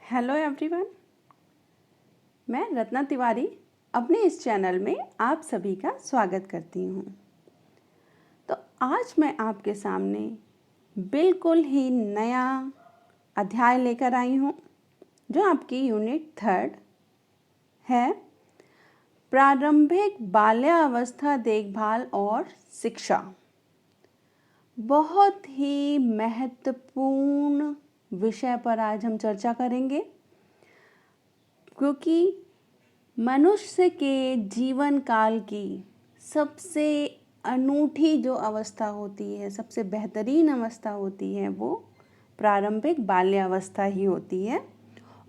Hello everyone, मैं रत्ना तिवारी अपने इस चैनल में आप सभी का स्वागत करती हूँ। तो आज मैं आपके सामने बिल्कुल ही नया अध्याय लेकर आई हूँ जो आपकी यूनिट 3 है, प्रारंभिक बाल्यावस्था देखभाल और शिक्षा। बहुत ही महत्वपूर्ण विषय पर आज हम चर्चा करेंगे, क्योंकि मनुष्य के जीवन काल की सबसे अनूठी जो अवस्था होती है, सबसे बेहतरीन अवस्था होती है, वो प्रारंभिक बाल्यावस्था ही होती है।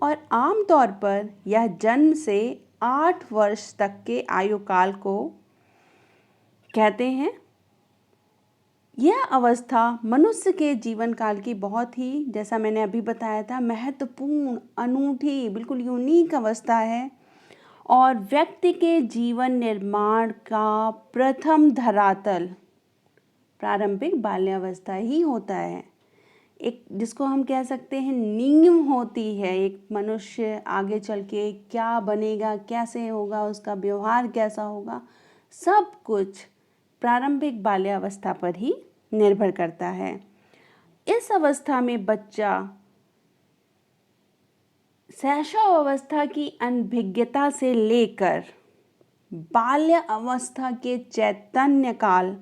और आमतौर पर यह जन्म से 8 वर्ष तक के आयु काल को कहते हैं। यह अवस्था मनुष्य के जीवन काल की बहुत ही, जैसा मैंने अभी बताया था, महत्वपूर्ण, अनूठी, बिल्कुल यूनिक अवस्था है और व्यक्ति के जीवन निर्माण का प्रथम धरातल प्रारंभिक बाल्यावस्था ही होता है। एक जिसको हम कह सकते हैं नींव होती है। एक मनुष्य आगे चल के क्या बनेगा, कैसे होगा, उसका व्यवहार कैसा होगा, सब कुछ प्रारंभिक बाल्यावस्था पर ही निर्भर करता है। इस अवस्था में बच्चा शैशवावस्था की अनभिज्ञता से लेकर बाल्य अवस्था के चैतन्य काल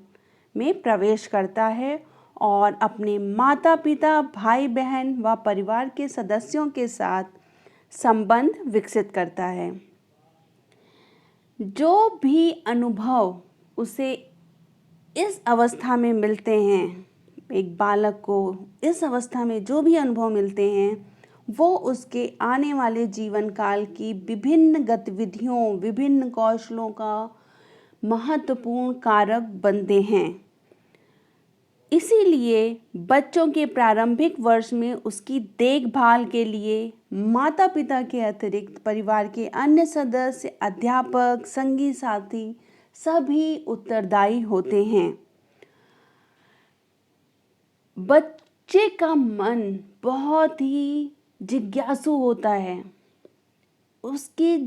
में प्रवेश करता है और अपने माता पिता, भाई बहन व परिवार के सदस्यों के साथ संबंध विकसित करता है। जो भी अनुभव उसे इस अवस्था में मिलते हैं, एक बालक को इस अवस्था में जो भी अनुभव मिलते हैं, वो उसके आने वाले जीवन काल की विभिन्न गतिविधियों, विभिन्न कौशलों का महत्वपूर्ण कारक बनते हैं। इसीलिए बच्चों के प्रारंभिक वर्ष में उसकी देखभाल के लिए माता पिता के अतिरिक्त परिवार के अन्य सदस्य, अध्यापक, संगी साथी सभी उत्तरदायी होते हैं। बच्चे का मन बहुत ही जिज्ञासु होता है। उसकी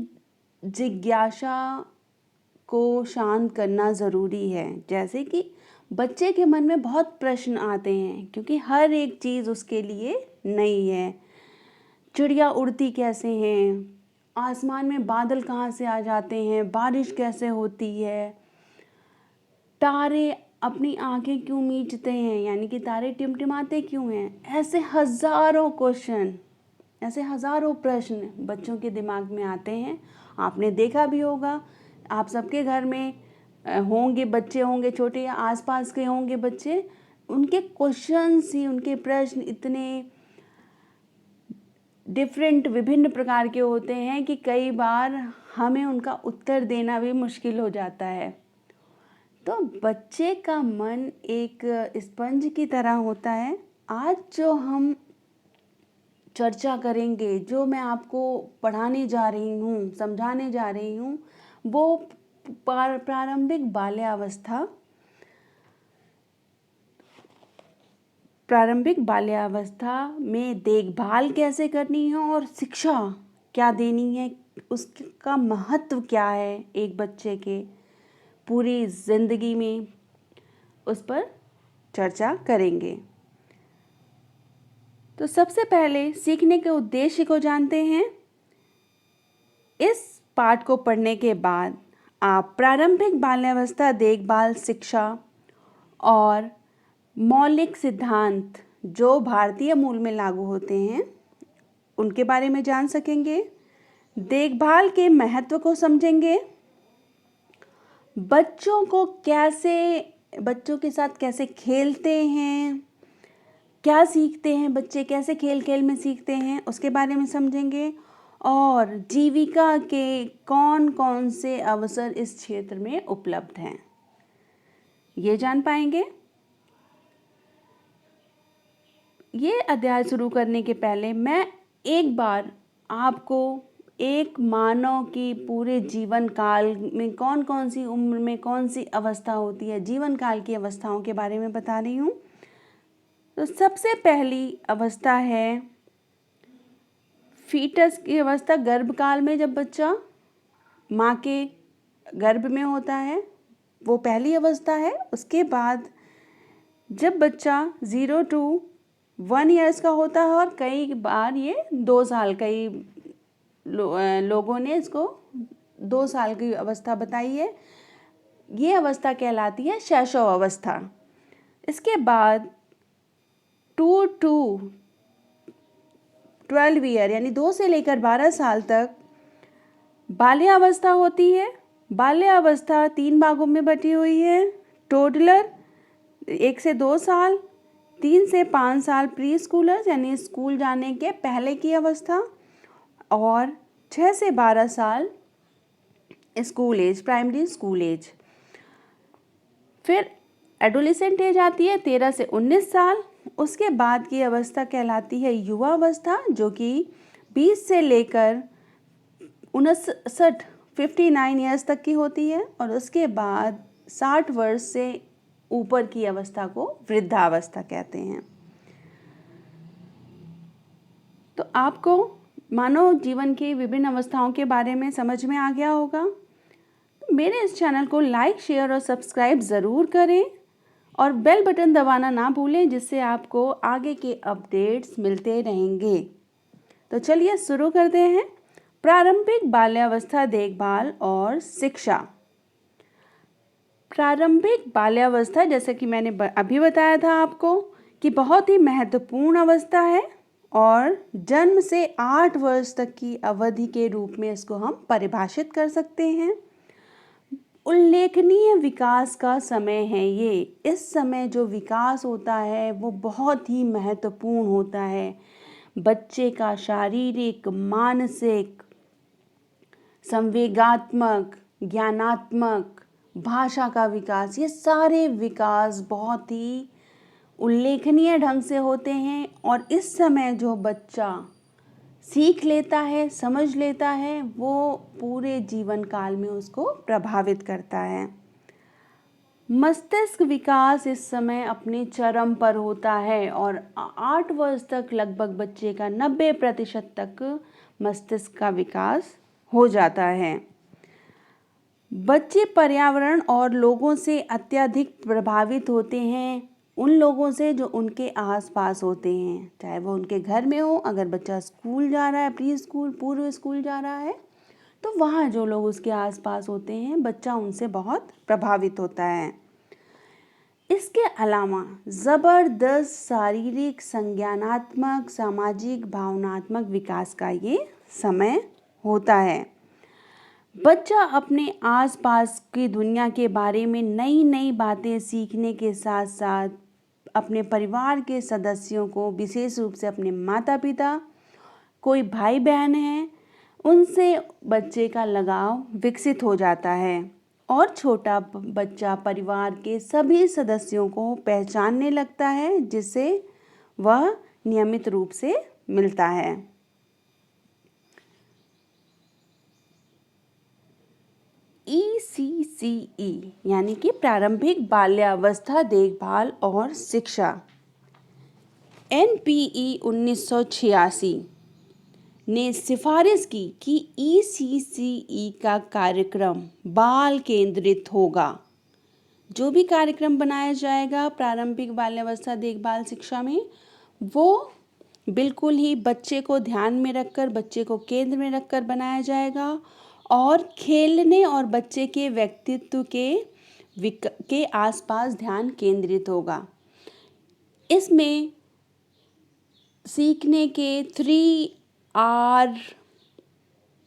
जिज्ञासा को शांत करना ज़रूरी है। जैसे कि बच्चे के मन में बहुत प्रश्न आते हैं, क्योंकि हर एक चीज़ उसके लिए नई है। चिड़िया उड़ती कैसे हैं, आसमान में बादल कहाँ से आ जाते हैं, बारिश कैसे होती है, तारे अपनी आंखें क्यों मीचते हैं, यानी कि तारे टिमटिमाते क्यों हैं। ऐसे हज़ारों क्वेश्चन, ऐसे हज़ारों प्रश्न बच्चों के दिमाग में आते हैं। आपने देखा भी होगा, आप सबके घर में होंगे, बच्चे होंगे छोटे या आसपास के होंगे बच्चे, उनके क्वेश्चंस ही, उनके प्रश्न इतने डिफरेंट, विभिन्न प्रकार के होते हैं कि कई बार हमें उनका उत्तर देना भी मुश्किल हो जाता है। तो बच्चे का मन एक स्पंज की तरह होता है। आज जो हम चर्चा करेंगे, जो मैं आपको पढ़ाने जा रही हूँ, समझाने जा रही हूँ, वो प्रारंभिक बाल्यावस्था में देखभाल कैसे करनी है और शिक्षा क्या देनी है, उसका महत्व क्या है एक बच्चे के पूरी ज़िंदगी में, उस पर चर्चा करेंगे। तो सबसे पहले सीखने के उद्देश्य को जानते हैं। इस पाठ को पढ़ने के बाद आप प्रारंभिक बाल्यावस्था देखभाल, शिक्षा और मौलिक सिद्धांत जो भारतीय मूल में लागू होते हैं, उनके बारे में जान सकेंगे। देखभाल के महत्व को समझेंगे। बच्चों के साथ कैसे खेलते हैं, क्या सीखते हैं बच्चे, कैसे खेल खेल में सीखते हैं, उसके बारे में समझेंगे। और जीविका के कौन कौन से अवसर इस क्षेत्र में उपलब्ध हैं, ये जान पाएंगे। ये अध्याय शुरू करने के पहले मैं एक बार आपको एक मानव की पूरे जीवन काल में कौन कौन सी उम्र में कौन सी अवस्था होती है, जीवन काल की अवस्थाओं के बारे में बता रही हूँ। तो सबसे पहली अवस्था है फीटस की अवस्था, गर्भकाल में जब बच्चा माँ के गर्भ में होता है, वो पहली अवस्था है। उसके बाद जब बच्चा 0 to 1 ईयर्स का होता है, और कई बार ये 2 साल, कई लोगों ने इसको 2 साल की अवस्था बताई है। ये अवस्था कहलाती है शैशव अवस्था। इसके बाद 2 to 12 ईयर यानी 2 से लेकर 12 साल तक बाल्यावस्था होती है। बाल्यावस्था 3 भागों में बटी हुई है। टोडलर 1 से 2 साल, 3 से 5 साल प्री स्कूलर्स यानी स्कूल जाने के पहले की अवस्था, और 6 से 12 साल school age, primary school age. फिर एडोलेसेंट एज आती है 13 से 19 साल। उसके बाद की अवस्था कहलाती है युवा अवस्था, जो कि 20 से लेकर 59 ईयर्स तक की होती है, और उसके बाद 60 वर्ष से ऊपर की अवस्था को वृद्धावस्था कहते हैं। तो आपको मानव जीवन की विभिन्न अवस्थाओं के बारे में समझ में आ गया होगा। तो मेरे इस चैनल को लाइक, शेयर और सब्सक्राइब ज़रूर करें, और बेल बटन दबाना ना भूलें, जिससे आपको आगे के अपडेट्स मिलते रहेंगे। तो चलिए शुरू करते हैं। प्रारंभिक बाल्यावस्था देखभाल और शिक्षा। प्रारंभिक बाल्यावस्था, जैसे कि मैंने अभी बताया था आपको, कि बहुत ही महत्वपूर्ण अवस्था है, और जन्म से 8 वर्ष तक की अवधि के रूप में इसको हम परिभाषित कर सकते हैं। उल्लेखनीय विकास का समय है ये। इस समय जो विकास होता है वो बहुत ही महत्वपूर्ण होता है। बच्चे का शारीरिक, मानसिक, संवेगात्मक, ज्ञानात्मक, भाषा का विकास, ये सारे विकास बहुत ही उल्लेखनीय ढंग से होते हैं। और इस समय जो बच्चा सीख लेता है, समझ लेता है, वो पूरे जीवन काल में उसको प्रभावित करता है। मस्तिष्क विकास इस समय अपने चरम पर होता है, और 8 वर्ष तक लगभग बच्चे का 90% तक मस्तिष्क का विकास हो जाता है। बच्चे पर्यावरण और लोगों से अत्यधिक प्रभावित होते हैं, उन लोगों से जो उनके आसपास होते हैं, चाहे वो उनके घर में हो। अगर बच्चा स्कूल जा रहा है, प्री स्कूल, पूर्व स्कूल जा रहा है, तो वहाँ जो लोग उसके आसपास होते हैं, बच्चा उनसे बहुत प्रभावित होता है। इसके अलावा ज़बरदस्त शारीरिक, संज्ञानात्मक, सामाजिक, भावनात्मक विकास का ये समय होता है। बच्चा अपने आसपास की दुनिया के बारे में नई नई बातें सीखने के साथ साथ अपने परिवार के सदस्यों को, विशेष रूप से अपने माता पिता, कोई भाई बहन हैं, उनसे बच्चे का लगाव विकसित हो जाता है, और छोटा बच्चा परिवार के सभी सदस्यों को पहचानने लगता है, जिससे वह नियमित रूप से मिलता है। ECCE यानी कि प्रारंभिक बाल्यावस्था देखभाल और शिक्षा, NPE 1986 ने सिफारिश की कि ECCE का कार्यक्रम बाल केंद्रित होगा। जो भी कार्यक्रम बनाया जाएगा प्रारंभिक बाल्यावस्था देखभाल शिक्षा में, वो बिल्कुल ही बच्चे को ध्यान में रखकर, बच्चे को केंद्र में रखकर बनाया जाएगा, और खेलने और बच्चे के व्यक्तित्व के आसपास ध्यान केंद्रित होगा। इसमें सीखने के 3R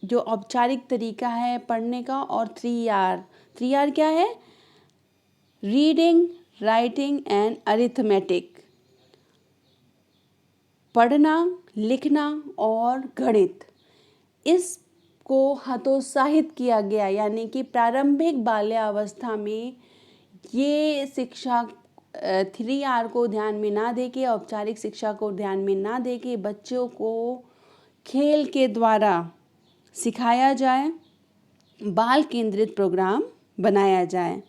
जो औपचारिक तरीका है पढ़ने का, और 3R क्या है? रीडिंग, राइटिंग एंड अरिथमेटिक, पढ़ना, लिखना और गणित, इसको हतोत्साहित किया गया। यानी कि प्रारंभिक बाल्यावस्था में ये शिक्षा 3R को ध्यान में ना देके, औपचारिक शिक्षा को ध्यान में ना देके, बच्चों को खेल के द्वारा सिखाया जाए, बाल केंद्रित प्रोग्राम बनाया जाए।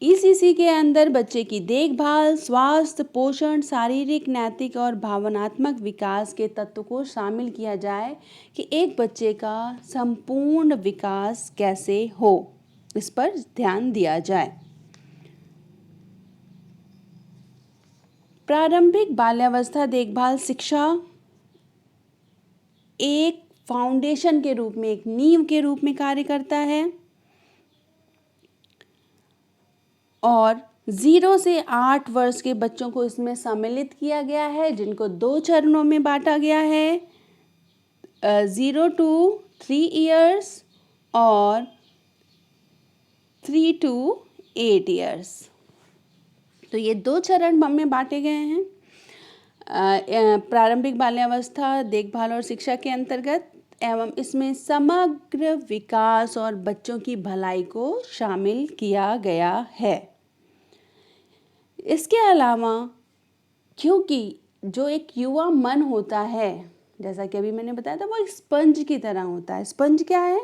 ईसीसी के अंदर बच्चे की देखभाल, स्वास्थ्य, पोषण, शारीरिक, नैतिक और भावनात्मक विकास के तत्व को शामिल किया जाए कि एक बच्चे का संपूर्ण विकास कैसे हो, इस पर ध्यान दिया जाए। प्रारंभिक बाल्यावस्था देखभाल शिक्षा एक फाउंडेशन के रूप में, एक नींव के रूप में कार्य करता है और 0 से 8 वर्ष के बच्चों को इसमें सम्मिलित किया गया है, जिनको 2 चरणों में बांटा गया है, 0 to 3 years और 3 to 8 years। तो ये 2 चरण में बांटे गए हैं प्रारंभिक बाल्यावस्था देखभाल और शिक्षा के अंतर्गत, एवं इसमें समग्र विकास और बच्चों की भलाई को शामिल किया गया है। इसके अलावा क्योंकि जो एक युवा मन होता है, जैसा कि अभी मैंने बताया था, वो एक स्पंज की तरह होता है। स्पंज क्या है?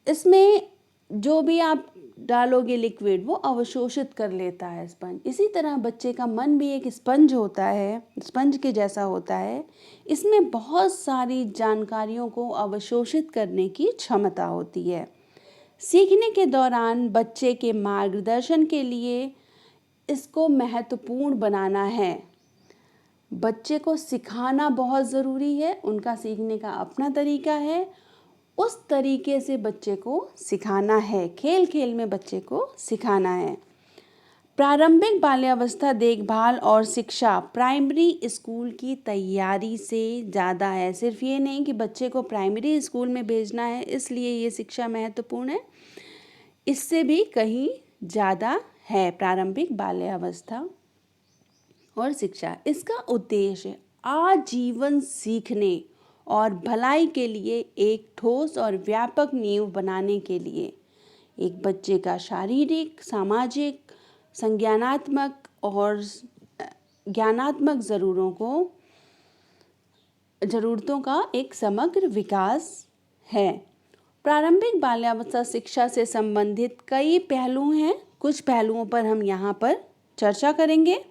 इसमें जो भी आप डालोगे लिक्विड वो अवशोषित कर लेता है स्पंज। इसी तरह बच्चे का मन भी एक स्पंज होता है, स्पंज के जैसा होता है। इसमें बहुत सारी जानकारियों को अवशोषित करने की क्षमता होती है। सीखने के दौरान बच्चे के मार्गदर्शन के लिए इसको महत्वपूर्ण बनाना है। बच्चे को सिखाना बहुत ज़रूरी है, उनका सीखने का अपना तरीका है, उस तरीके से बच्चे को सिखाना है, खेल खेल में बच्चे को सिखाना है। प्रारंभिक बाल्यावस्था देखभाल और शिक्षा प्राइमरी स्कूल की तैयारी से ज़्यादा है। सिर्फ ये नहीं कि बच्चे को प्राइमरी स्कूल में भेजना है इसलिए ये शिक्षा महत्वपूर्ण है, इससे भी कहीं ज़्यादा है प्रारंभिक बाल्यावस्था और शिक्षा। इसका उद्देश्य आजीवन सीखने और भलाई के लिए एक ठोस और व्यापक नींव बनाने के लिए एक बच्चे का शारीरिक, सामाजिक, संज्ञानात्मक और ज्ञानात्मक ज़रूरतों का एक समग्र विकास है। प्रारंभिक बाल्यावस्था शिक्षा से संबंधित कई पहलू हैं, कुछ पहलुओं पर हम यहाँ पर चर्चा करेंगे।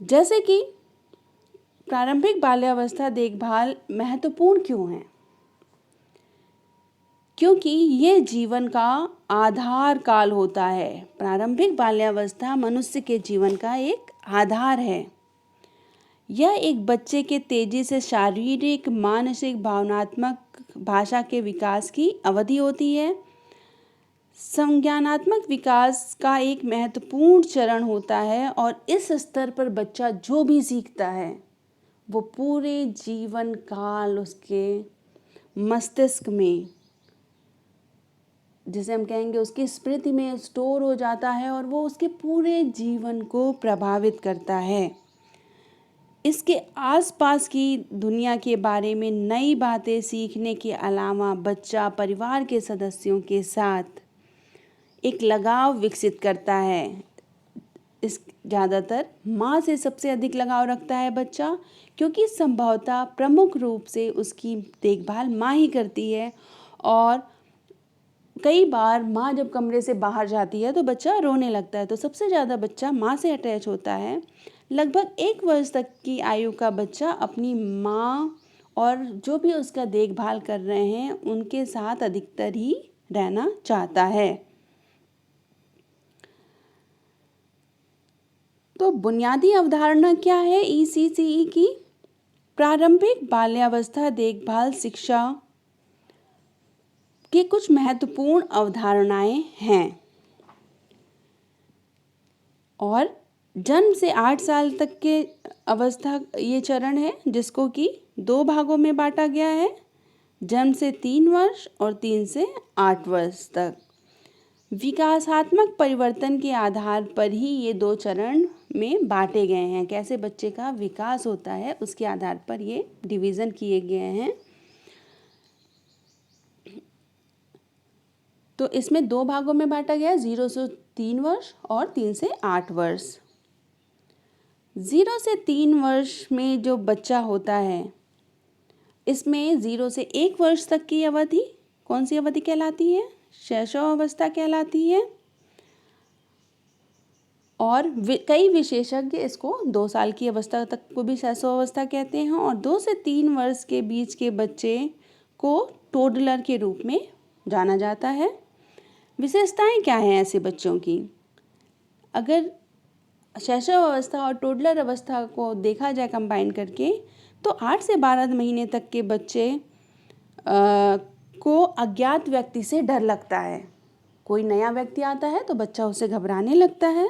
जैसे कि प्रारंभिक बाल्यावस्था देखभाल महत्वपूर्ण क्यों है? क्योंकि ये जीवन का आधार काल होता है। प्रारंभिक बाल्यावस्था मनुष्य के जीवन का एक आधार है। यह एक बच्चे के तेजी से शारीरिक, मानसिक, भावनात्मक, भाषा के विकास की अवधि होती है। संज्ञानात्मक विकास का एक महत्वपूर्ण चरण होता है और इस स्तर पर बच्चा जो भी सीखता है वो पूरे जीवन काल उसके मस्तिष्क में, जिसे हम कहेंगे उसकी स्मृति में स्टोर हो जाता है और वो उसके पूरे जीवन को प्रभावित करता है। इसके आसपास की दुनिया के बारे में नई बातें सीखने के अलावा बच्चा परिवार के सदस्यों के साथ एक लगाव विकसित करता है। इस ज़्यादातर माँ से सबसे अधिक लगाव रखता है बच्चा, क्योंकि संभवतः प्रमुख रूप से उसकी देखभाल माँ ही करती है और कई बार माँ जब कमरे से बाहर जाती है तो बच्चा रोने लगता है, तो सबसे ज़्यादा बच्चा माँ से अटैच होता है। लगभग 1 वर्ष तक की आयु का बच्चा अपनी माँ और जो भी उसका देखभाल कर रहे हैं उनके साथ अधिकतर ही रहना चाहता है। तो बुनियादी अवधारणा क्या है ECCE की? प्रारंभिक बाल्यावस्था देखभाल शिक्षा की कुछ महत्वपूर्ण अवधारणाएं हैं और जन्म से 8 साल तक के अवस्था ये चरण है, जिसको कि 2 भागों में बांटा गया है, जन्म से 3 वर्ष और 3 से 8 वर्ष तक। विकासात्मक परिवर्तन के आधार पर ही ये 2 चरण में बांटे गए हैं। कैसे बच्चे का विकास होता है उसके आधार पर ये डिवीज़न किए गए हैं। तो इसमें 2 भागों में बांटा गया है, 0 से 3 वर्ष और 3 से 8 वर्ष। 0 से 3 वर्ष में जो बच्चा होता है इसमें 0 से 1 वर्ष तक की अवधि कौन सी अवधि कहलाती है? शैशव अवस्था कहलाती है। और कई विशेषज्ञ इसको 2 साल की अवस्था तक को भी शैशव अवस्था कहते हैं, और 2 से 3 वर्ष के बीच के बच्चे को टोडलर के रूप में जाना जाता है। विशेषताएं क्या हैं ऐसे बच्चों की? अगर शैशव अवस्था और टोडलर अवस्था को देखा जाए कंबाइन करके, तो 8 से 12 महीने तक के बच्चे को अज्ञात व्यक्ति से डर लगता है। कोई नया व्यक्ति आता है तो बच्चा उससे घबराने लगता है,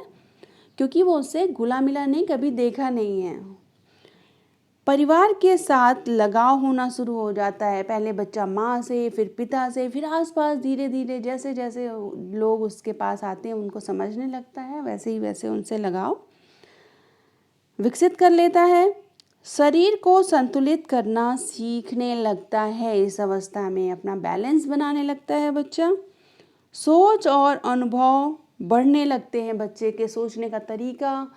क्योंकि वो उससे घुला मिला नहीं, कभी देखा नहीं है। परिवार के साथ लगाव होना शुरू हो जाता है। पहले बच्चा माँ से, फिर पिता से, फिर आसपास धीरे धीरे जैसे जैसे लोग उसके पास आते हैं उनको समझने लगता है, वैसे ही वैसे उनसे लगाव विकसित कर लेता है। शरीर को संतुलित करना सीखने लगता है। इस अवस्था में अपना बैलेंस बनाने लगता है बच्चा। सोच और अनुभव बढ़ने लगते हैं। बच्चे के सोचने का तरीका,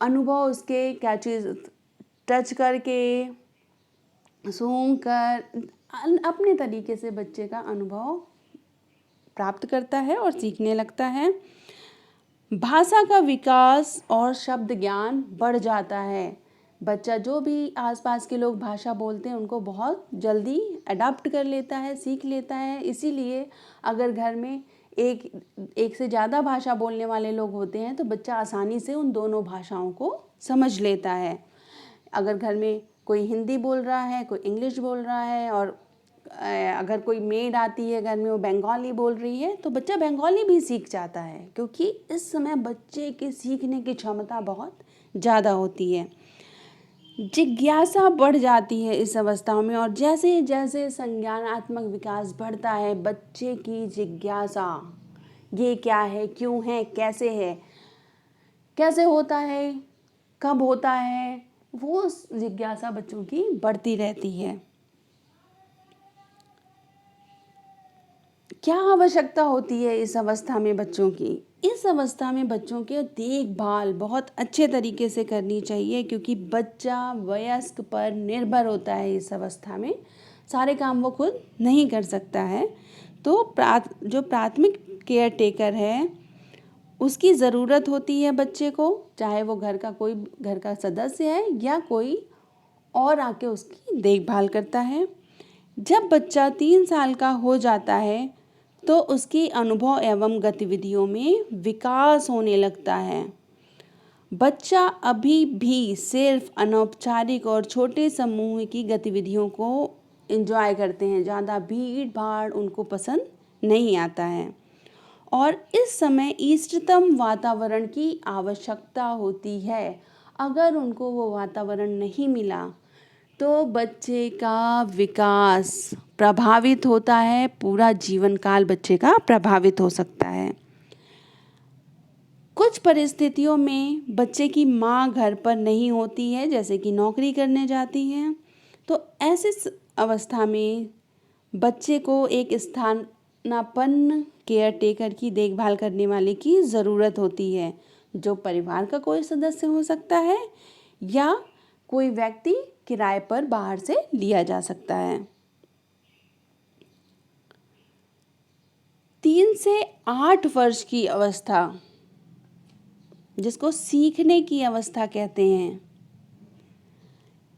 अनुभव उसके क्या चीज़ टच करके, सूंघ कर, अपने तरीके से बच्चे का अनुभव प्राप्त करता है और सीखने लगता है। भाषा का विकास और शब्द ज्ञान बढ़ जाता है। बच्चा जो भी आसपास के लोग भाषा बोलते हैं उनको बहुत जल्दी अडॉप्ट कर लेता है, सीख लेता है। इसीलिए अगर घर में एक से ज़्यादा भाषा बोलने वाले लोग होते हैं तो बच्चा आसानी से उन दोनों भाषाओं को समझ लेता है। अगर घर में कोई हिंदी बोल रहा है, कोई इंग्लिश बोल रहा है, और अगर कोई मेड आती है घर में वो बंगाली बोल रही है, तो बच्चा बंगाली भी सीख जाता है, क्योंकि इस समय बच्चे के सीखने की क्षमता बहुत ज़्यादा होती है। जिज्ञासा बढ़ जाती है इस अवस्था में, और जैसे जैसे संज्ञानात्मक विकास बढ़ता है बच्चे की जिज्ञासा, ये क्या है, क्यों है, कैसे होता है, कब होता है, वो जिज्ञासा बच्चों की बढ़ती रहती है। क्या आवश्यकता होती है इस अवस्था में बच्चों की? इस अवस्था में बच्चों की देखभाल बहुत अच्छे तरीके से करनी चाहिए, क्योंकि बच्चा वयस्क पर निर्भर होता है। इस अवस्था में सारे काम वो खुद नहीं कर सकता है, तो जो प्राथमिक केयर टेकर है उसकी ज़रूरत होती है बच्चे को, चाहे वो घर का सदस्य है या कोई और आके उसकी देखभाल करता है। जब बच्चा 3 साल का हो जाता है तो उसकी अनुभव एवं गतिविधियों में विकास होने लगता है। बच्चा अभी भी सिर्फ अनौपचारिक और छोटे समूह की गतिविधियों को एंजॉय करते हैं, ज़्यादा भीड़ भाड़ उनको पसंद नहीं आता है, और इस समय इष्टतम वातावरण की आवश्यकता होती है। अगर उनको वो वातावरण नहीं मिला तो बच्चे का विकास प्रभावित होता है, पूरा जीवन काल बच्चे का प्रभावित हो सकता है। कुछ परिस्थितियों में बच्चे की माँ घर पर नहीं होती है, जैसे कि नौकरी करने जाती है, तो ऐसी अवस्था में बच्चे को एक स्थानापन्न केयर टेकर की देखभाल करने वाले की ज़रूरत होती है, जो परिवार का कोई सदस्य हो सकता है या कोई व्यक्ति किराए पर बाहर से लिया जा सकता है। 3 से 8 वर्ष की अवस्था, जिसको सीखने की अवस्था कहते हैं,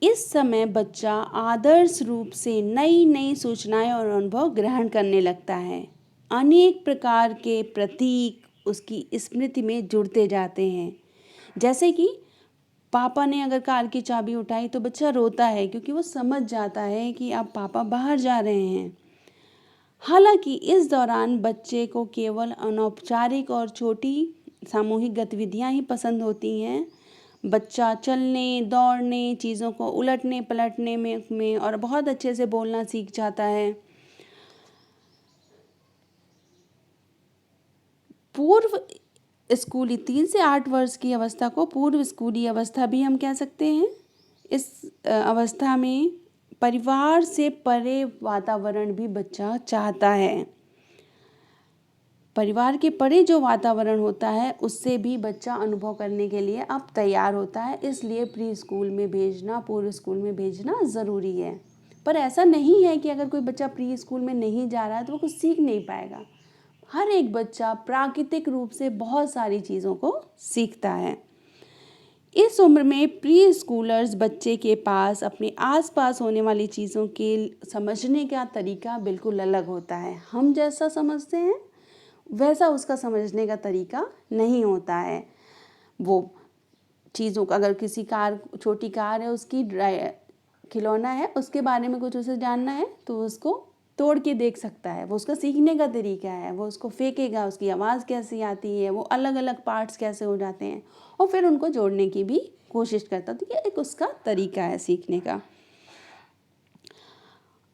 इस समय बच्चा आदर्श रूप से नई नई सूचनाएं और अनुभव ग्रहण करने लगता है। अनेक प्रकार के प्रतीक उसकी स्मृति में जुड़ते जाते हैं। जैसे कि पापा ने अगर कार की चाबी उठाई तो बच्चा रोता है, क्योंकि वो समझ जाता है कि अब पापा बाहर जा रहे हैं। हालांकि इस दौरान बच्चे को केवल अनौपचारिक और छोटी सामूहिक गतिविधियां ही पसंद होती हैं। बच्चा चलने, दौड़ने, चीज़ों को उलटने पलटने में और बहुत अच्छे से बोलना सीख जाता है। पूर्व स्कूली 3 से 8 वर्ष की अवस्था को पूर्व स्कूली अवस्था भी हम कह सकते हैं। इस अवस्था में परिवार से परे वातावरण भी बच्चा चाहता है। परिवार के परे जो वातावरण होता है उससे भी बच्चा अनुभव करने के लिए अब तैयार होता है, इसलिए प्री स्कूल में भेजना, पूर्व स्कूल में भेजना ज़रूरी है। पर ऐसा नहीं है कि अगर कोई बच्चा प्री स्कूल में नहीं जा रहा है तो वो कुछ सीख नहीं पाएगा। हर एक बच्चा प्राकृतिक रूप से बहुत सारी चीज़ों को सीखता है। इस उम्र में प्री स्कूलर्स बच्चे के पास अपने आसपास होने वाली चीज़ों के समझने का तरीका बिल्कुल अलग होता है। हम जैसा समझते हैं वैसा उसका समझने का तरीका नहीं होता है। वो चीज़ों का, अगर किसी कार, छोटी कार है, उसकी खिलौना है, उसके बारे में कुछ उसे जानना है तो उसको तोड़ के देख सकता है। वो उसका सीखने का तरीका है। वो उसको फेंकेगा, उसकी आवाज़ कैसी आती है, वो अलग अलग पार्ट्स कैसे हो जाते हैं, और फिर उनको जोड़ने की भी कोशिश करता है। तो ये एक उसका तरीका है सीखने का।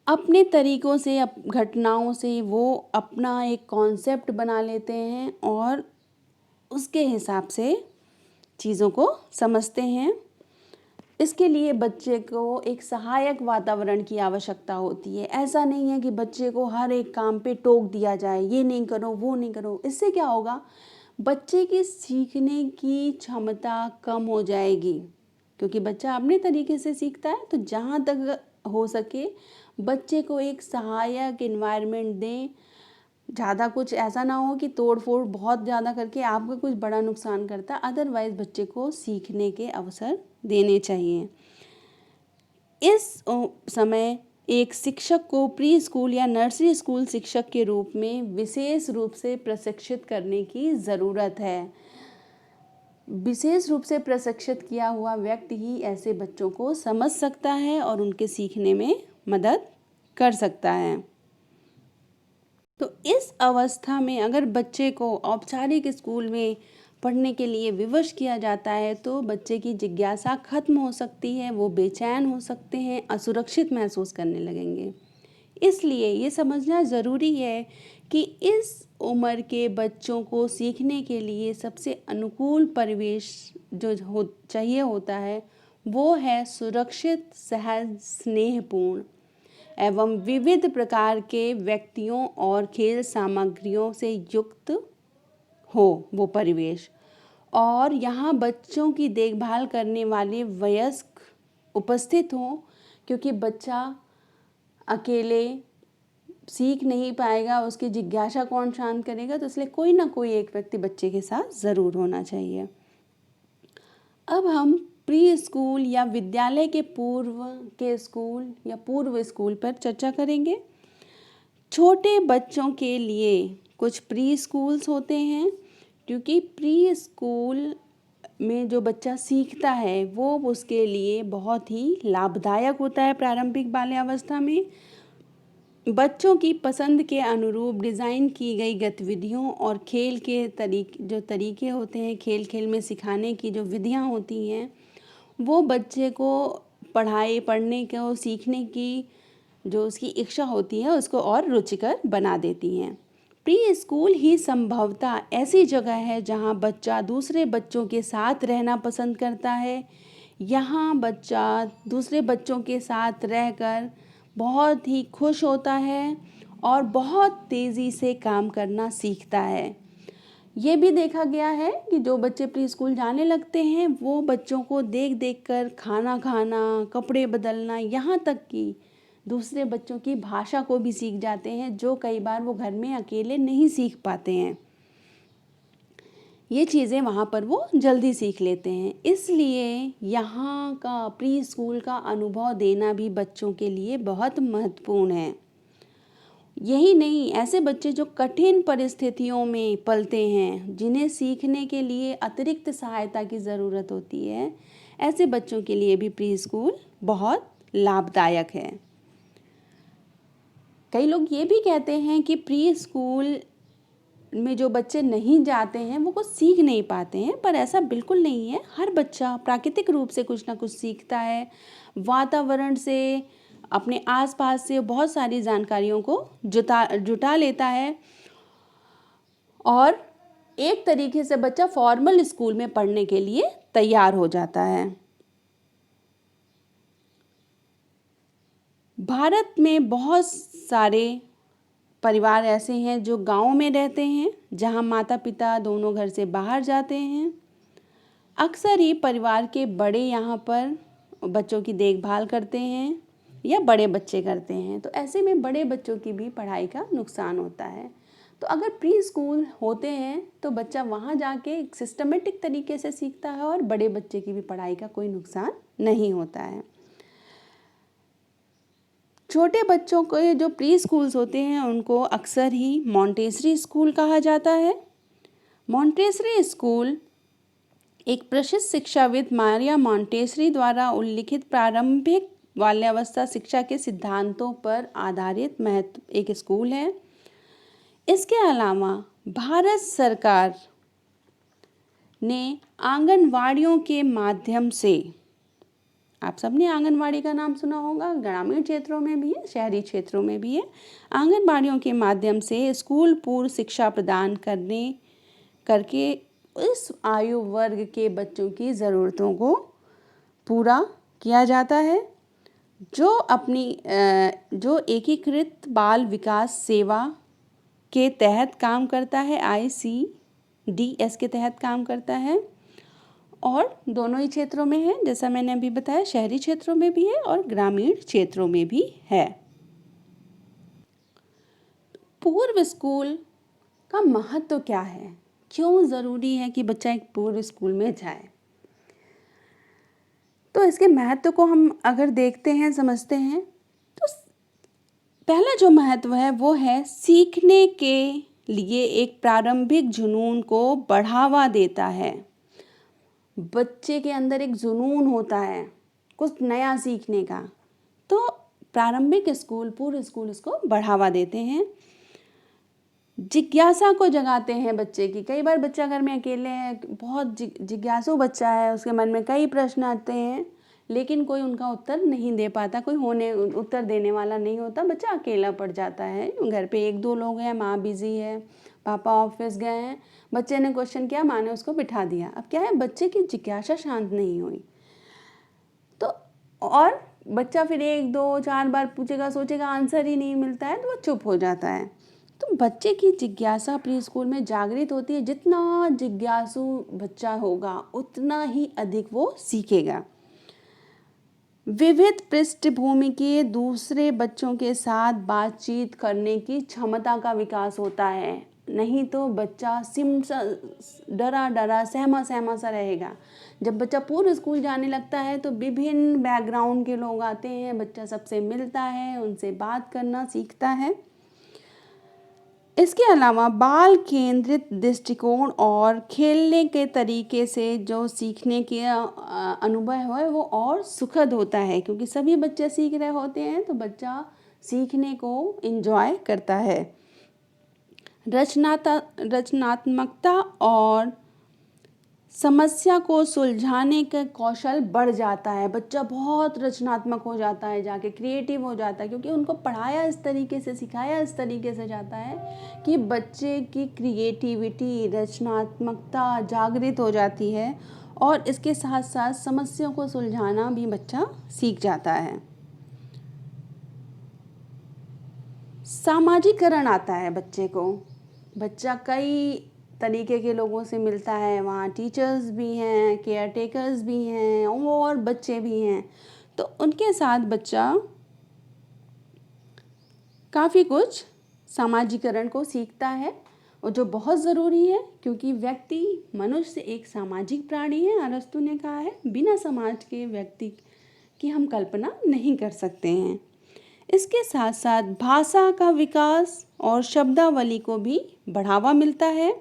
अपने तरीक़ों से, घटनाओं से वो अपना एक कॉन्सेप्ट बना लेते हैं और उसके हिसाब से चीज़ों को समझते हैं। इसके लिए बच्चे को एक सहायक वातावरण की आवश्यकता होती है। ऐसा नहीं है कि बच्चे को हर एक काम पे टोक दिया जाए, ये नहीं करो, वो नहीं करो। इससे क्या होगा, बच्चे की सीखने की क्षमता कम हो जाएगी, क्योंकि बच्चा अपने तरीके से सीखता है। तो जहाँ तक हो सके बच्चे को एक सहायक एनवायरनमेंट दें। ज़्यादा कुछ ऐसा ना हो कि तोड़ फोड़ बहुत ज़्यादा करके आपका कुछ बड़ा नुकसान करता। अदरवाइज़ बच्चे को सीखने के अवसर देने चाहिए। इस समय एक शिक्षक को प्री स्कूल या नर्सरी स्कूल शिक्षक के रूप में विशेष रूप से प्रशिक्षित करने की ज़रूरत है। विशेष रूप से प्रशिक्षित किया हुआ व्यक्ति ही ऐसे बच्चों को समझ सकता है और उनके सीखने में मदद कर सकता है। तो इस अवस्था में अगर बच्चे को औपचारिक स्कूल में पढ़ने के लिए विवश किया जाता है तो बच्चे की जिज्ञासा खत्म हो सकती है। वो बेचैन हो सकते हैं, असुरक्षित महसूस करने लगेंगे। इसलिए ये समझना ज़रूरी है कि इस उम्र के बच्चों को सीखने के लिए सबसे अनुकूल परिवेश जो चाहिए होता है वो है सुरक्षित, सहज, स्नेहपूर्ण एवं विविध प्रकार के व्यक्तियों और खेल सामग्रियों से युक्त हो वो परिवेश। और यहाँ बच्चों की देखभाल करने वाले वयस्क उपस्थित हों, क्योंकि बच्चा अकेले सीख नहीं पाएगा, उसकी जिज्ञासा कौन शांत करेगा। तो इसलिए कोई ना कोई एक व्यक्ति बच्चे के साथ ज़रूर होना चाहिए। अब हम प्री स्कूल या विद्यालय के पूर्व के स्कूल या पूर्व स्कूल पर चर्चा करेंगे। छोटे बच्चों के लिए कुछ प्री स्कूल्स होते हैं, क्योंकि प्री स्कूल में जो बच्चा सीखता है वो उसके लिए बहुत ही लाभदायक होता है। प्रारंभिक बाल्यावस्था में बच्चों की पसंद के अनुरूप डिज़ाइन की गई गतिविधियों और खेल के तरीके होते हैं, खेल खेल में सिखाने की जो विधियां होती हैं वो बच्चे को पढ़ने को, सीखने की जो उसकी इच्छा होती है उसको और रुचिकर बना देती हैं। प्री स्कूल ही संभवतः ऐसी जगह है जहां बच्चा दूसरे बच्चों के साथ रहना पसंद करता है। यहाँ बच्चा दूसरे बच्चों के साथ रहकर बहुत ही खुश होता है और बहुत तेज़ी से काम करना सीखता है। ये भी देखा गया है कि जो बच्चे प्री स्कूल जाने लगते हैं वो बच्चों को देख देख कर खाना खाना, कपड़े बदलना, यहाँ तक कि दूसरे बच्चों की भाषा को भी सीख जाते हैं, जो कई बार वो घर में अकेले नहीं सीख पाते हैं। ये चीज़ें वहाँ पर वो जल्दी सीख लेते हैं। इसलिए यहाँ का प्री स्कूल का अनुभव देना भी बच्चों के लिए बहुत महत्वपूर्ण है। यही नहीं, ऐसे बच्चे जो कठिन परिस्थितियों में पलते हैं, जिन्हें सीखने के लिए अतिरिक्त सहायता की ज़रूरत होती है, ऐसे बच्चों के लिए भी प्री स्कूल बहुत लाभदायक है। कई लोग ये भी कहते हैं कि प्री स्कूल में जो बच्चे नहीं जाते हैं वो कुछ सीख नहीं पाते हैं, पर ऐसा बिल्कुल नहीं है। हर बच्चा प्राकृतिक रूप से कुछ ना कुछ सीखता है। वातावरण से, अपने आसपास से बहुत सारी जानकारियों को जुटा लेता है और एक तरीके से बच्चा फॉर्मल स्कूल में पढ़ने के लिए तैयार हो जाता है। भारत में बहुत सारे परिवार ऐसे हैं जो गांव में रहते हैं, जहां माता पिता दोनों घर से बाहर जाते हैं। अक्सर ही परिवार के बड़े यहाँ पर बच्चों की देखभाल करते हैं या बड़े बच्चे करते हैं। तो ऐसे में बड़े बच्चों की भी पढ़ाई का नुकसान होता है। तो अगर प्री स्कूल होते हैं तो बच्चा वहाँ जाके एक सिस्टमेटिक तरीके से सीखता है और बड़े बच्चे की भी पढ़ाई का कोई नुकसान नहीं होता है। छोटे बच्चों के जो प्री स्कूल्स होते हैं उनको अक्सर ही मॉन्टेसरी स्कूल कहा जाता है। मॉन्टेसरी स्कूल एक प्रसिद्ध शिक्षाविद मारिया मॉन्टेसरी द्वारा उल्लिखित प्रारंभिक बाल्यावस्था शिक्षा के सिद्धांतों पर आधारित एक स्कूल है। इसके अलावा भारत सरकार ने आंगनवाड़ियों के माध्यम से, आप सबने आंगनवाड़ी का नाम सुना होगा, ग्रामीण क्षेत्रों में भी है, शहरी क्षेत्रों में भी है। आंगनवाड़ियों के माध्यम से स्कूल पूर्व शिक्षा प्रदान करके इस आयु वर्ग के बच्चों की ज़रूरतों को पूरा किया जाता है। जो एकीकृत बाल विकास सेवा के तहत काम करता है, ICDS के तहत काम करता है, और दोनों ही क्षेत्रों में है, जैसा मैंने अभी बताया, शहरी क्षेत्रों में भी है और ग्रामीण क्षेत्रों में भी है। पूर्व स्कूल का महत्व क्या है, क्यों ज़रूरी है कि बच्चा एक पूर्व स्कूल में जाए? तो इसके महत्व को हम अगर देखते हैं, समझते हैं, तो पहला जो महत्व है वो है सीखने के लिए एक प्रारंभिक जुनून को बढ़ावा देता है। बच्चे के अंदर एक जुनून होता है कुछ नया सीखने का, तो प्रारंभिक स्कूल, पूर्व स्कूल इसको बढ़ावा देते हैं। जिज्ञासा को जगाते हैं बच्चे की। कई बार बच्चा घर में अकेले है, बहुत जिज्ञासु बच्चा है, उसके मन में कई प्रश्न आते हैं लेकिन कोई उनका उत्तर नहीं दे पाता, कोई उत्तर देने वाला नहीं होता, बच्चा अकेला पड़ जाता है। घर पे एक दो लोग हैं, माँ बिजी है, पापा ऑफिस गए हैं, बच्चे ने क्वेश्चन किया, माँ ने उसको बिठा दिया। अब क्या है, बच्चे की जिज्ञासा शांत नहीं हुई, तो और बच्चा फिर 1 2 4 बार पूछेगा, सोचेगा, आंसर ही नहीं मिलता है तो वो चुप हो जाता है। तो बच्चे की जिज्ञासा प्री स्कूल में जागृत होती है। जितना जिज्ञासु बच्चा होगा उतना ही अधिक वो सीखेगा। विविध पृष्ठभूमि के दूसरे बच्चों के साथ बातचीत करने की क्षमता का विकास होता है। नहीं तो बच्चा डरा सहमा सा रहेगा। जब बच्चा पूर्व स्कूल जाने लगता है तो विभिन्न बैकग्राउंड के लोग आते हैं, बच्चा सबसे मिलता है, उनसे बात करना सीखता है। इसके अलावा बाल केंद्रित दृष्टिकोण और खेलने के तरीके से जो सीखने के अनुभव है वो और सुखद होता है, क्योंकि सभी बच्चे सीख रहे होते हैं तो बच्चा सीखने को एंजॉय करता है। रचनात्मकता और समस्या को सुलझाने का कौशल बढ़ जाता है। बच्चा बहुत रचनात्मक हो जाता है, जाके क्रिएटिव हो जाता है, क्योंकि उनको पढ़ाया इस तरीके से, सिखाया इस तरीके से जाता है कि बच्चे की क्रिएटिविटी, रचनात्मकता जागृत हो जाती है और इसके साथ साथ समस्या को सुलझाना भी बच्चा सीख जाता है। सामाजिकरण आता है बच्चे को। बच्चा कई तरीके के लोगों से मिलता है, वहाँ टीचर्स भी हैं, केयर टेकर्स भी हैं और बच्चे भी हैं, तो उनके साथ बच्चा काफ़ी कुछ सामाजिकरण को सीखता है, और जो बहुत ज़रूरी है, क्योंकि मनुष्य एक सामाजिक प्राणी है। अरस्तु ने कहा है, बिना समाज के व्यक्ति की हम कल्पना नहीं कर सकते हैं। इसके साथ साथ भाषा का विकास और शब्दावली को भी बढ़ावा मिलता है।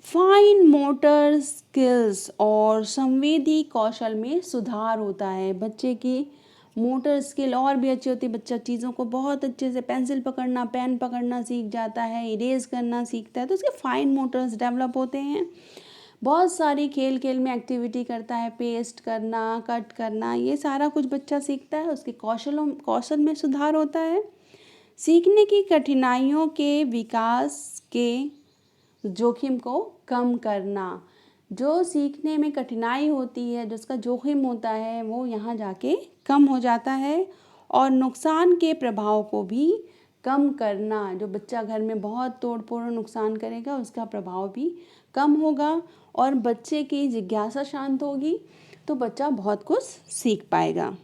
फाइन मोटर स्किल्स और संवेदी कौशल में सुधार होता है। बच्चे की मोटर स्किल और भी अच्छी होती है, बच्चा चीज़ों को बहुत अच्छे से, पेंसिल पकड़ना, पेन पकड़ना सीख जाता है, इरेज करना सीखता है, तो उसके फाइन मोटर्स डेवलप होते हैं। बहुत सारी खेल में एक्टिविटी करता है, पेस्ट करना, कट करना, ये सारा कुछ बच्चा सीखता है, उसके कौशल में सुधार होता है। सीखने की कठिनाइयों के विकास के जोखिम को कम करना, जो सीखने में कठिनाई होती है, जो उसका जोखिम होता है, वो यहाँ जाके कम हो जाता है। और नुकसान के प्रभाव को भी कम करना, जो बच्चा घर में बहुत तोड़फोड़ नुकसान करेगा उसका प्रभाव भी कम होगा और बच्चे की जिज्ञासा शांत होगी, तो बच्चा बहुत कुछ सीख पाएगा।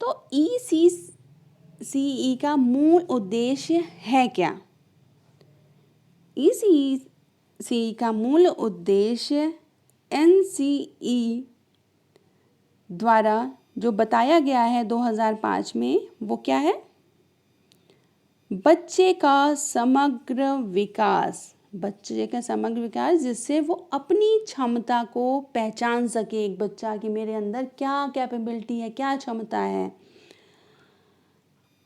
तो ECCE का मूल उद्देश्य है क्या? ECCE का मूल उद्देश्य NCE द्वारा जो बताया गया है 2005 में, वो क्या है? बच्चे का समग्र विकास। बच्चे का समग्र विकास जिससे वो अपनी क्षमता को पहचान सके, एक बच्चा कि मेरे अंदर क्या कैपेबिलिटी है, क्या क्षमता है।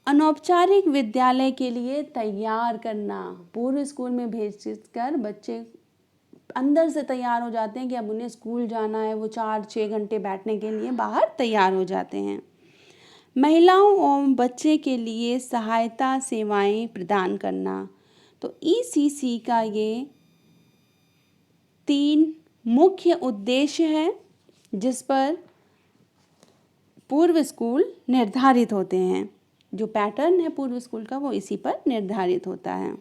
अनौपचारिक विद्यालय के लिए तैयार करना, पूर्व स्कूल में भेजकर बच्चे अंदर से तैयार हो जाते हैं कि अब उन्हें स्कूल जाना है, वो 4-6 घंटे बैठने के लिए बाहर तैयार हो जाते हैं। महिलाओं और बच्चे के लिए सहायता सेवाएं प्रदान करना। तो ECC का ये 3 मुख्य उद्देश्य है जिस पर पूर्व स्कूल निर्धारित होते हैं। जो पैटर्न है पूर्व स्कूल का वो इसी पर निर्धारित होता है।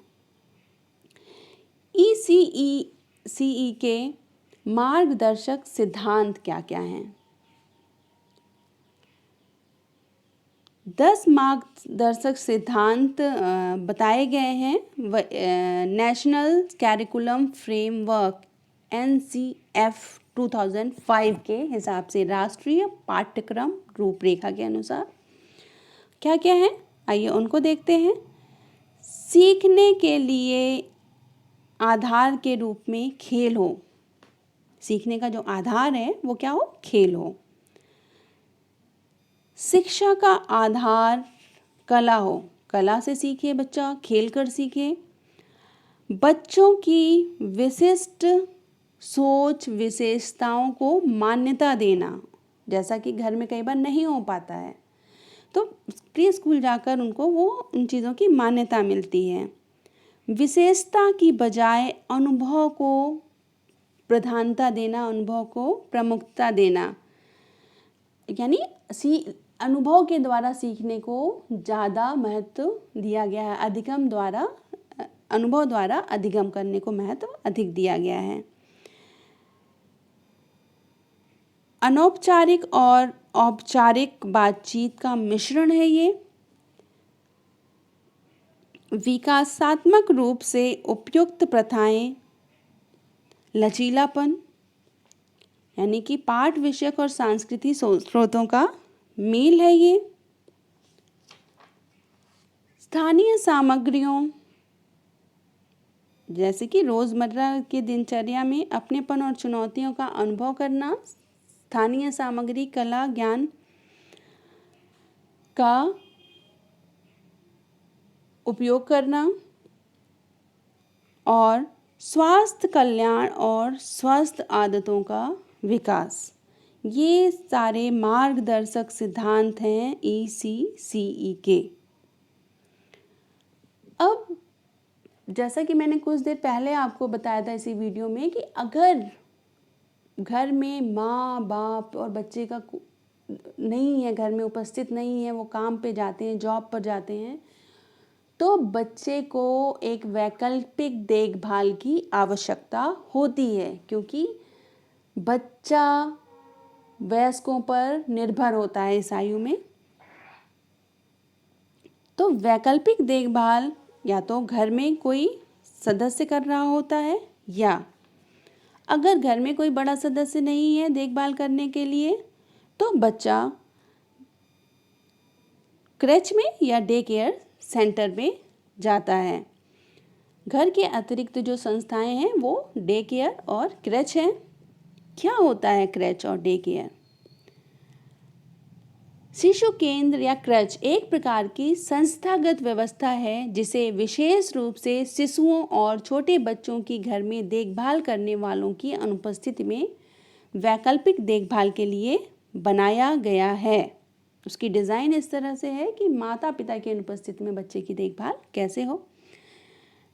ECE के मार्गदर्शक सिद्धांत क्या क्या हैं? 10 मार्गदर्शक सिद्धांत बताए गए हैं नेशनल कैरिकुलम फ्रेमवर्क NCF 2005 के हिसाब से, राष्ट्रीय पाठ्यक्रम रूपरेखा के अनुसार। क्या क्या है आइए उनको देखते हैं। सीखने के लिए आधार के रूप में खेल हो। सीखने का जो आधार है वो क्या हो? खेल हो। शिक्षा का आधार कला हो, कला से सीखे बच्चा, खेल कर सीखे। बच्चों की विशिष्ट सोच विशेषताओं को मान्यता देना, जैसा कि घर में कई बार नहीं हो पाता है तो प्री स्कूल जाकर उनको वो उन चीज़ों की मान्यता मिलती है। विशेषता की बजाय अनुभव को प्रधानता देना, अनुभव को प्रमुखता देना, यानी अनुभव के द्वारा सीखने को ज़्यादा महत्व दिया गया है। अनुभव द्वारा अधिगम करने को महत्व अधिक दिया गया है। अनौपचारिक और औपचारिक बातचीत का मिश्रण है ये। विकासात्मक रूप से उपयुक्त प्रथाएं, लचीलापन, यानी कि पाठ विषयक और सांस्कृतिक स्रोतों का मेल है ये। स्थानीय सामग्रियों, जैसे कि रोज़मर्रा की दिनचर्या में अपनेपन और चुनौतियों का अनुभव करना। स्थानीय सामग्री, कला, ज्ञान का उपयोग करना। और स्वास्थ्य कल्याण और स्वस्थ आदतों का विकास। ये सारे मार्गदर्शक सिद्धांत हैं ECCE के। अब जैसा कि मैंने कुछ देर पहले आपको बताया था इसी वीडियो में कि अगर घर में माँ बाप और बच्चे का नहीं है, घर में उपस्थित नहीं है, वो काम पे जाते हैं, जॉब पर जाते हैं, तो बच्चे को एक वैकल्पिक देखभाल की आवश्यकता होती है, क्योंकि बच्चा वयस्कों पर निर्भर होता है इस आयु में। तो वैकल्पिक देखभाल या तो घर में कोई सदस्य कर रहा होता है, या अगर घर में कोई बड़ा सदस्य नहीं है देखभाल करने के लिए तो बच्चा क्रेच में या डे केयर सेंटर में जाता है। घर के अतिरिक्त जो संस्थाएं हैं वो डे केयर और क्रेच हैं। क्या होता है क्रेच और डे केयर? शिशु केंद्र या क्रेच एक प्रकार की संस्थागत व्यवस्था है जिसे विशेष रूप से शिशुओं और छोटे बच्चों की घर में देखभाल करने वालों की अनुपस्थिति में वैकल्पिक देखभाल के लिए बनाया गया है। उसकी डिज़ाइन इस तरह से है कि माता पिता की अनुपस्थिति में बच्चे की देखभाल कैसे हो।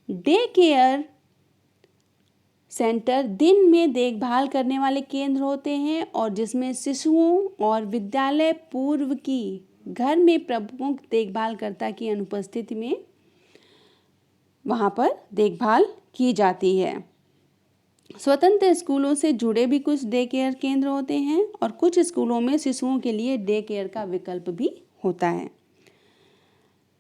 डे केयर सेंटर दिन में देखभाल करने वाले केंद्र होते हैं और जिसमें शिशुओं और विद्यालय पूर्व की घर में प्रमुख देखभालकर्ता की अनुपस्थिति में वहाँ पर देखभाल की जाती है। स्वतंत्र स्कूलों से जुड़े भी कुछ डे केयर केंद्र होते हैं और कुछ स्कूलों में शिशुओं के लिए डे केयर का विकल्प भी होता है।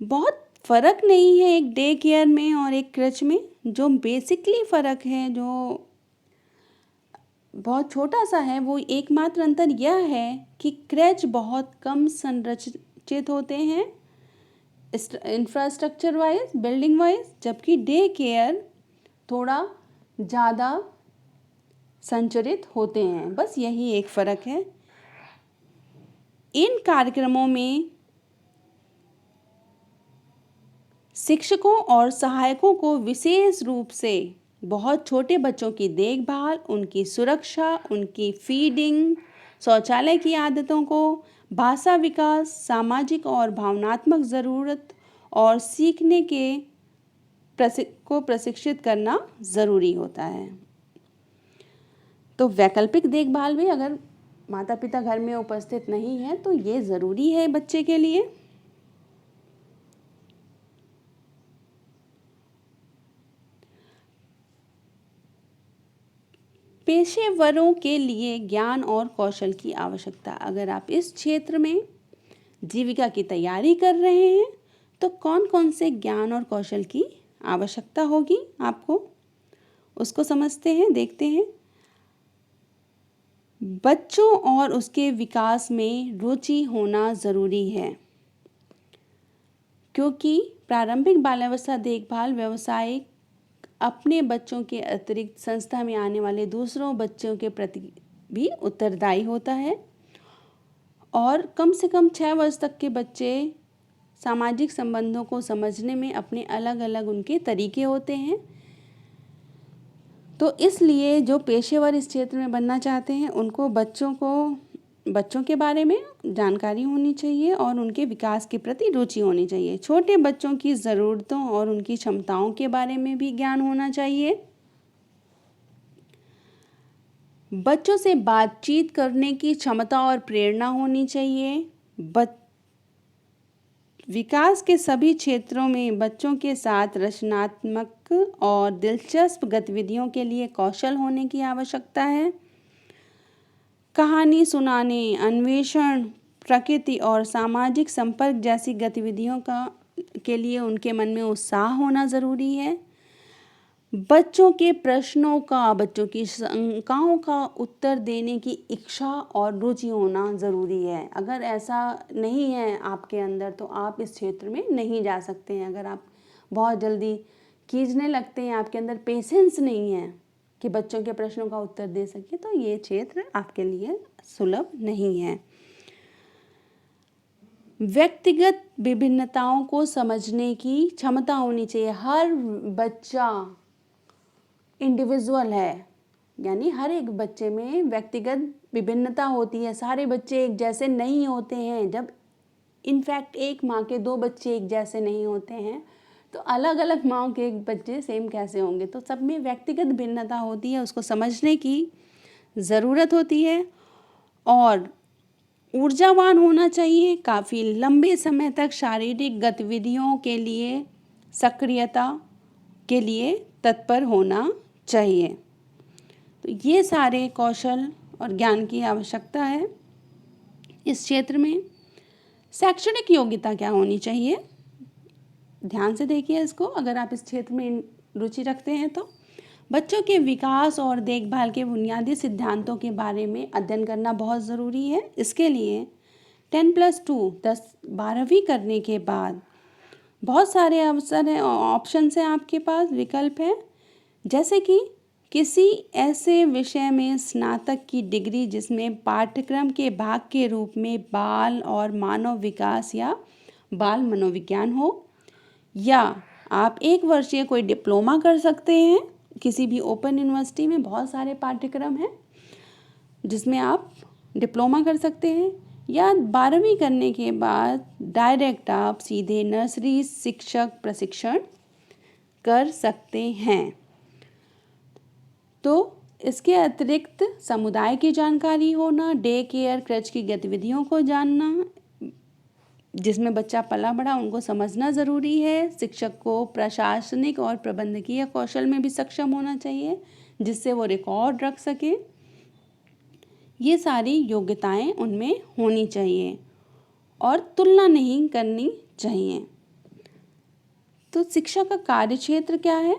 बहुत फ़र्क नहीं है एक डे केयर में और एक क्रच में। जो बेसिकली फ़र्क है, जो बहुत छोटा सा है, वो एकमात्र अंतर यह है कि क्रच बहुत कम संरचित होते हैं इंफ्रास्ट्रक्चर वाइज, बिल्डिंग वाइज, जबकि डे केयर थोड़ा ज़्यादा संरचित होते हैं। बस यही एक फ़र्क है। इन कार्यक्रमों में शिक्षकों और सहायकों को विशेष रूप से बहुत छोटे बच्चों की देखभाल, उनकी सुरक्षा, उनकी फीडिंग, शौचालय की आदतों को, भाषा विकास, सामाजिक और भावनात्मक ज़रूरत और सीखने के को प्रशिक्षित करना ज़रूरी होता है। तो वैकल्पिक देखभाल भी, अगर माता पिता घर में उपस्थित नहीं है तो ये ज़रूरी है बच्चे के लिए। पेशेवरों के लिए ज्ञान और कौशल की आवश्यकता। अगर आप इस क्षेत्र में जीविका की तैयारी कर रहे हैं तो कौन कौन से ज्ञान और कौशल की आवश्यकता होगी आपको, उसको समझते हैं, देखते हैं। बच्चों और उसके विकास में रुचि होना ज़रूरी है, क्योंकि प्रारंभिक बाल्यावस्था देखभाल व्यवसाय अपने बच्चों के अतिरिक्त संस्था में आने वाले दूसरों बच्चों के प्रति भी उत्तरदायी होता है। और कम से कम 6 वर्ष तक के बच्चे सामाजिक संबंधों को समझने में अपने अलग अलग उनके तरीके होते हैं। तो इसलिए जो पेशेवर इस क्षेत्र में बनना चाहते हैं उनको बच्चों के बारे में जानकारी होनी चाहिए और उनके विकास के प्रति रुचि होनी चाहिए। छोटे बच्चों की ज़रूरतों और उनकी क्षमताओं के बारे में भी ज्ञान होना चाहिए। बच्चों से बातचीत करने की क्षमता और प्रेरणा होनी चाहिए। विकास के सभी क्षेत्रों में बच्चों के साथ रचनात्मक और दिलचस्प गतिविधियों के लिए कौशल होने की आवश्यकता है। कहानी सुनाने, अन्वेषण, प्रकृति और सामाजिक संपर्क जैसी गतिविधियों के लिए उनके मन में उत्साह होना ज़रूरी है। बच्चों के प्रश्नों का, बच्चों की शंकाओं का उत्तर देने की इच्छा और रुचि होना ज़रूरी है। अगर ऐसा नहीं है आपके अंदर तो आप इस क्षेत्र में नहीं जा सकते हैं। अगर आप बहुत जल्दी खींचने लगते हैं, आपके अंदर पेशेंस नहीं है कि बच्चों के प्रश्नों का उत्तर दे सके, तो ये क्षेत्र आपके लिए सुलभ नहीं है। व्यक्तिगत विभिन्नताओं को समझने की क्षमता होनी चाहिए। हर बच्चा इंडिविजुअल है, यानी हर एक बच्चे में व्यक्तिगत विभिन्नता होती है। सारे बच्चे एक जैसे नहीं होते हैं। जब इनफैक्ट एक माँ के 2 बच्चे एक जैसे नहीं होते हैं तो अलग अलग माँ के बच्चे सेम कैसे होंगे। तो सब में व्यक्तिगत भिन्नता होती है, उसको समझने की ज़रूरत होती है। और ऊर्जावान होना चाहिए, काफ़ी लंबे समय तक शारीरिक गतिविधियों के लिए, सक्रियता के लिए तत्पर होना चाहिए। तो ये सारे कौशल और ज्ञान की आवश्यकता है इस क्षेत्र में। शैक्षणिक योग्यता क्या होनी चाहिए, ध्यान से देखिए इसको। अगर आप इस क्षेत्र में रुचि रखते हैं तो बच्चों के विकास और देखभाल के बुनियादी सिद्धांतों के बारे में अध्ययन करना बहुत ज़रूरी है। इसके लिए 10+2 12वीं करने के बाद बहुत सारे अवसर हैं, ऑप्शन हैं आपके पास, विकल्प हैं। जैसे कि किसी ऐसे विषय में स्नातक की डिग्री जिसमें पाठ्यक्रम के भाग के रूप में बाल और मानव विकास या बाल मनोविज्ञान हो, या आप 1 वर्षीय कोई डिप्लोमा कर सकते हैं। किसी भी ओपन यूनिवर्सिटी में बहुत सारे पाठ्यक्रम हैं जिसमें आप डिप्लोमा कर सकते हैं, या 12वीं करने के बाद डायरेक्ट आप सीधे नर्सरी शिक्षक प्रशिक्षण कर सकते हैं। तो इसके अतिरिक्त समुदाय की जानकारी होना, डे केयर क्रच की गतिविधियों को जानना जिसमें बच्चा पला बड़ा, उनको समझना ज़रूरी है। शिक्षक को प्रशासनिक और प्रबंधकीय कौशल में भी सक्षम होना चाहिए जिससे वो रिकॉर्ड रख सके। ये सारी योग्यताएं उनमें होनी चाहिए। और तुलना नहीं करनी चाहिए। तो शिक्षा का कार्यक्षेत्र क्या है?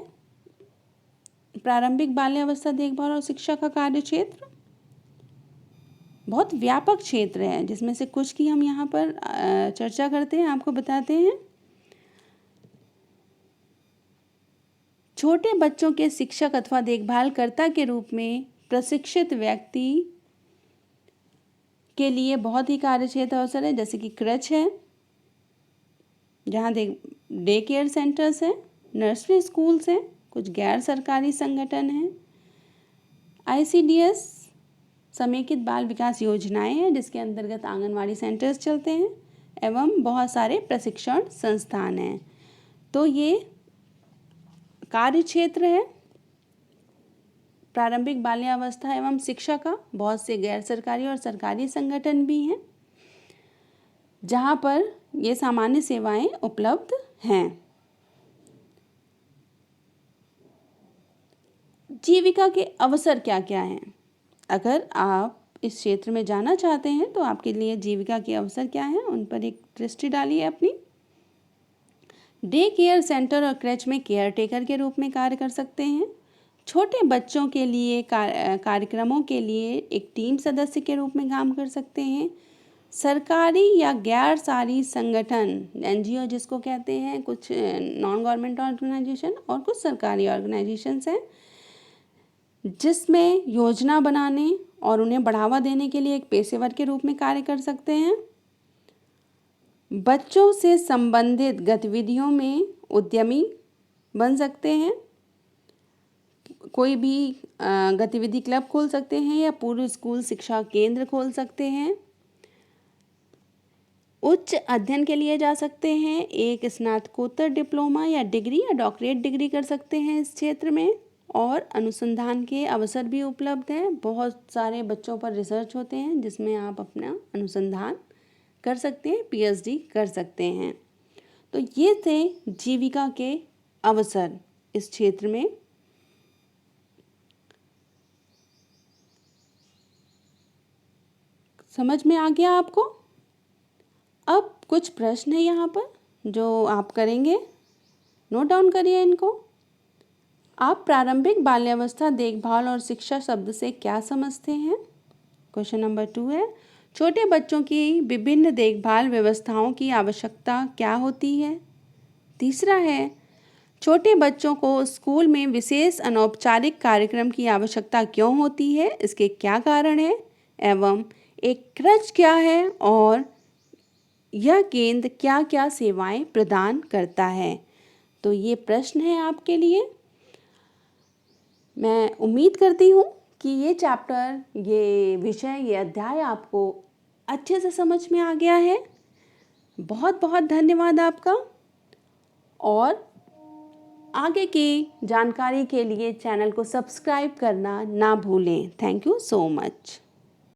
प्रारंभिक बाल्यावस्था देखभाल और शिक्षा का कार्यक्षेत्र बहुत व्यापक क्षेत्र है, जिसमें से कुछ की हम यहाँ पर चर्चा करते हैं, आपको बताते हैं। छोटे बच्चों के शिक्षक अथवा देखभालकर्ता के रूप में प्रशिक्षित व्यक्ति के लिए बहुत ही कार्यक्षेत्र अवसर है, जैसे कि क्रच है, जहाँ डे केयर सेंटर्स हैं, नर्सरी स्कूल्स हैं, कुछ गैर सरकारी संगठन हैं, ICDS समेकित बाल विकास योजनाएं हैं, जिसके अंतर्गत आंगनवाड़ी सेंटर्स चलते हैं, एवं बहुत सारे प्रशिक्षण संस्थान हैं। तो ये कार्यक्षेत्र है प्रारंभिक बाल्यावस्था एवं शिक्षा का। बहुत से गैर सरकारी और सरकारी संगठन भी हैं जहाँ पर ये सामान्य सेवाएं उपलब्ध हैं। जीविका के अवसर क्या क्या हैं? अगर आप इस क्षेत्र में जाना चाहते हैं तो आपके लिए जीविका के अवसर क्या हैं, उन पर एक दृष्टि डालिए अपनी। डे केयर सेंटर और क्रच में केयर टेकर के रूप में कार्य कर सकते हैं। छोटे बच्चों के लिए कार्यक्रमों के लिए एक टीम सदस्य के रूप में काम कर सकते हैं। सरकारी या गैर सरकारी संगठन, NGO जिसको कहते हैं, कुछ नॉन गवर्नमेंट ऑर्गेनाइजेशन और कुछ सरकारी ऑर्गेनाइजेशंस हैं, जिसमें योजना बनाने और उन्हें बढ़ावा देने के लिए एक पेशेवर के रूप में कार्य कर सकते हैं। बच्चों से संबंधित गतिविधियों में उद्यमी बन सकते हैं, कोई भी गतिविधि क्लब खोल सकते हैं या पूर्व स्कूल शिक्षा केंद्र खोल सकते हैं। उच्च अध्ययन के लिए जा सकते हैं, एक स्नातकोत्तर डिप्लोमा या डिग्री या डॉक्टरेट डिग्री कर सकते हैं इस क्षेत्र में, और अनुसंधान के अवसर भी उपलब्ध हैं। बहुत सारे बच्चों पर रिसर्च होते हैं जिसमें आप अपना अनुसंधान कर सकते हैं, PhD कर सकते हैं। तो ये थे जीविका के अवसर इस क्षेत्र में। समझ में आ गया आपको? अब कुछ प्रश्न है यहाँ पर जो आप करेंगे, नोट डाउन करिए इनको। आप प्रारंभिक बाल्यावस्था देखभाल और शिक्षा शब्द से क्या समझते हैं? क्वेश्चन नंबर 2 है, छोटे बच्चों की विभिन्न देखभाल व्यवस्थाओं की आवश्यकता क्या होती है? तीसरा है, छोटे बच्चों को स्कूल में विशेष अनौपचारिक कार्यक्रम की आवश्यकता क्यों होती है, इसके क्या कारण है, एवं एक क्रच क्या है और यह केंद्र क्या क्या सेवाएं प्रदान करता है? तो ये प्रश्न है आपके लिए। मैं उम्मीद करती हूँ कि ये चैप्टर, ये विषय, ये अध्याय आपको अच्छे से समझ में आ गया है। बहुत बहुत धन्यवाद आपका, और आगे की जानकारी के लिए चैनल को सब्सक्राइब करना ना भूलें। Thank you so much.